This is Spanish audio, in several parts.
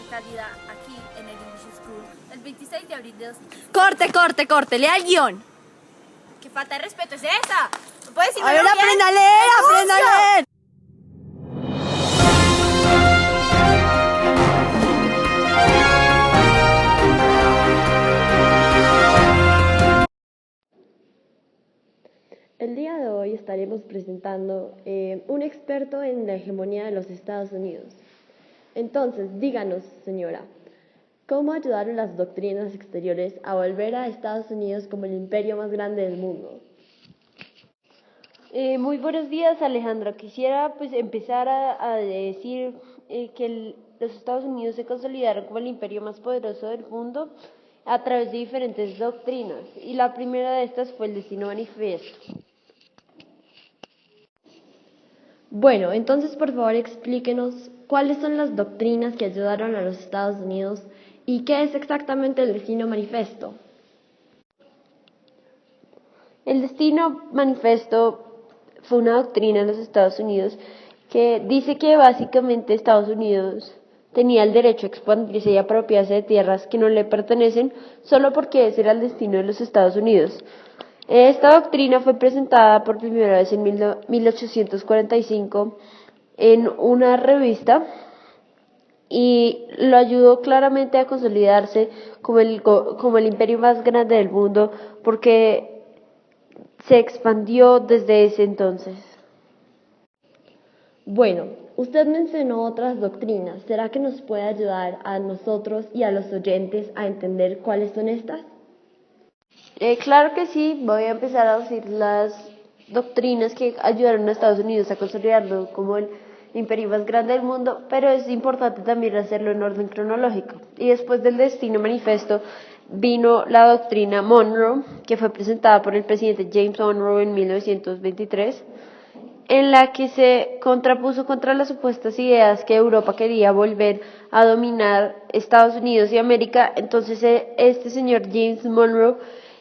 calidad aquí en el English School el 26 de abril de 2015. Corte, lea el guión. ¿Qué falta de respeto es esa? ¿No puedes decirme A ver, bien? aprenda a leer, aprenda a leer. El día de hoy estaremos presentando un experto en la hegemonía de los Estados Unidos. Entonces, díganos, señora, ¿cómo ayudaron las doctrinas exteriores a volver a Estados Unidos como el imperio más grande del mundo? Muy buenos días, Alejandra. Quisiera empezar a decir que los Estados Unidos se consolidaron como el imperio más poderoso del mundo a través de diferentes doctrinas, y la primera de estas fue el Destino Manifiesto. Bueno, entonces por favor explíquenos cuáles son las doctrinas que ayudaron a los Estados Unidos y qué es exactamente el Destino Manifiesto. El Destino Manifiesto fue una doctrina en los Estados Unidos que dice que básicamente Estados Unidos tenía el derecho a expandirse y apropiarse de tierras que no le pertenecen solo porque ese era el destino de los Estados Unidos. Esta doctrina fue presentada por primera vez en 1845 en una revista y lo ayudó claramente a consolidarse como el imperio más grande del mundo, porque se expandió desde ese entonces. Bueno, usted mencionó otras doctrinas. ¿Será que nos puede ayudar a nosotros y a los oyentes a entender cuáles son estas? Claro que sí, voy a empezar a decir las doctrinas que ayudaron a Estados Unidos a consolidarlo como el imperio más grande del mundo, pero es importante también hacerlo en orden cronológico. Y después del Destino Manifiesto vino la doctrina Monroe, que fue presentada por el presidente James Monroe en 1923, en la que se contrapuso contra las supuestas ideas que Europa quería volver a dominar Estados Unidos y América. Entonces este señor James Monroe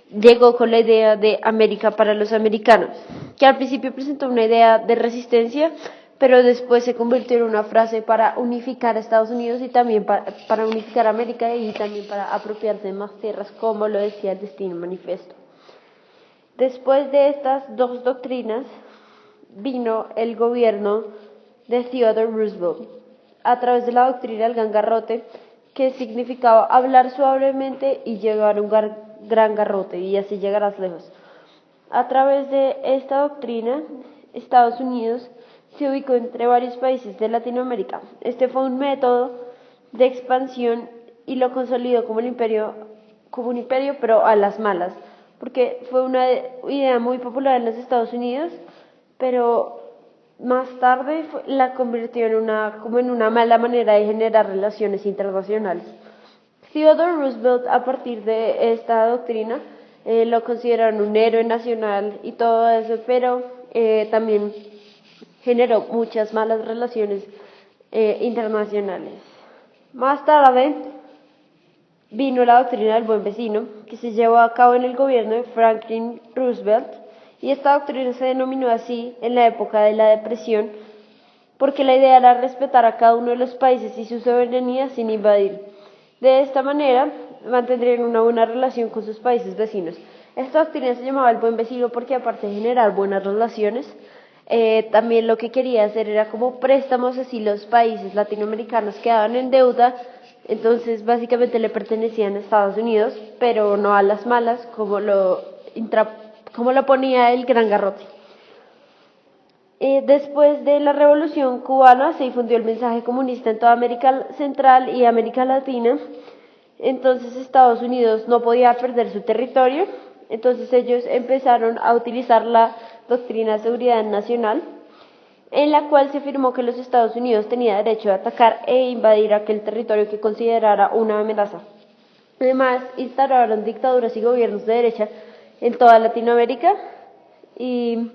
llegó con la idea de América para los americanos, que al principio presentó una idea de resistencia, pero después se convirtió en una frase para unificar a Estados Unidos y también para unificar a América, y también para apropiarse de más tierras, como lo decía el Destino Manifiesto. Después de estas dos doctrinas vino el gobierno de Theodore Roosevelt a través de la doctrina del gran garrote, que significaba hablar suavemente y llegar a un gran garrote, y así llegarás lejos. A través de esta doctrina, Estados Unidos se ubicó entre varios países de Latinoamérica. Este fue un método de expansión y lo consolidó como un imperio, pero a las malas, porque fue una idea muy popular en los Estados Unidos, pero más tarde la convirtió en una mala manera de generar relaciones internacionales. Theodore Roosevelt, a partir de esta doctrina, lo consideraron un héroe nacional y todo eso, pero también generó muchas malas relaciones internacionales. Más tarde vino la doctrina del buen vecino, que se llevó a cabo en el gobierno de Franklin Roosevelt, y esta doctrina se denominó así en la época de la Depresión, porque la idea era respetar a cada uno de los países y su soberanía sin invadir. De esta manera mantendrían una buena relación con sus países vecinos. Esta doctrina se llamaba el buen vecino porque, aparte de generar buenas relaciones, también lo que quería hacer era como préstamos, así los países latinoamericanos quedaban en deuda, entonces básicamente le pertenecían a Estados Unidos, pero no a las malas, como lo ponía el gran garrote. Después de la Revolución Cubana se difundió el mensaje comunista en toda América Central y América Latina. Entonces Estados Unidos no podía perder su territorio, entonces ellos empezaron a utilizar la doctrina de seguridad nacional, en la cual se afirmó que los Estados Unidos tenían derecho a atacar e invadir aquel territorio que considerara una amenaza. Además, instauraron dictaduras y gobiernos de derecha en toda Latinoamérica, y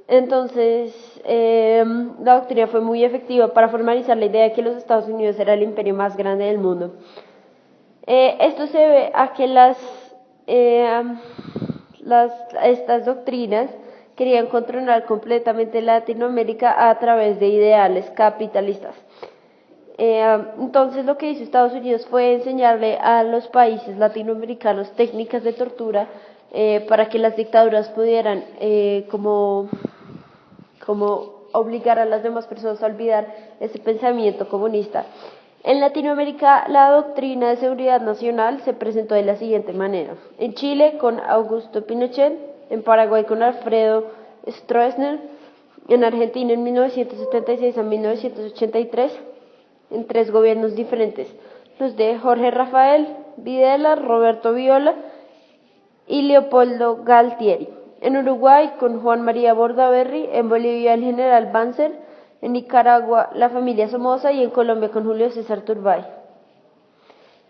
entonces la doctrina fue muy efectiva para formalizar la idea de que los Estados Unidos era el imperio más grande del mundo. Esto se debe a que estas doctrinas querían controlar completamente Latinoamérica a través de ideales capitalistas. Entonces lo que hizo Estados Unidos fue enseñarle a los países latinoamericanos técnicas de tortura para que las dictaduras pudieran como obligar a las demás personas a olvidar ese pensamiento comunista. En Latinoamérica, la doctrina de seguridad nacional se presentó de la siguiente manera. En Chile, con Augusto Pinochet; en Paraguay, con Alfredo Stroessner; en Argentina, en 1976 a 1983, en 3 gobiernos diferentes, los de Jorge Rafael Videla, Roberto Viola y Leopoldo Galtieri; en Uruguay, con Juan María Bordaberry; en Bolivia, el general Banzer; en Nicaragua, la familia Somoza; y en Colombia, con Julio César Turbay.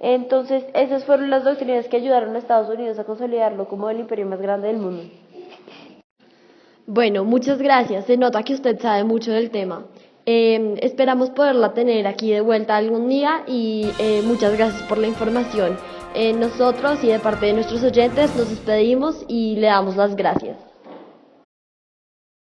Entonces, esas fueron las doctrinas que ayudaron a Estados Unidos a consolidarlo como el imperio más grande del mundo. Bueno, muchas gracias. Se nota que usted sabe mucho del tema. Esperamos poderla tener aquí de vuelta algún día y muchas gracias por la información. Nosotros y de parte de nuestros oyentes nos despedimos y le damos las gracias.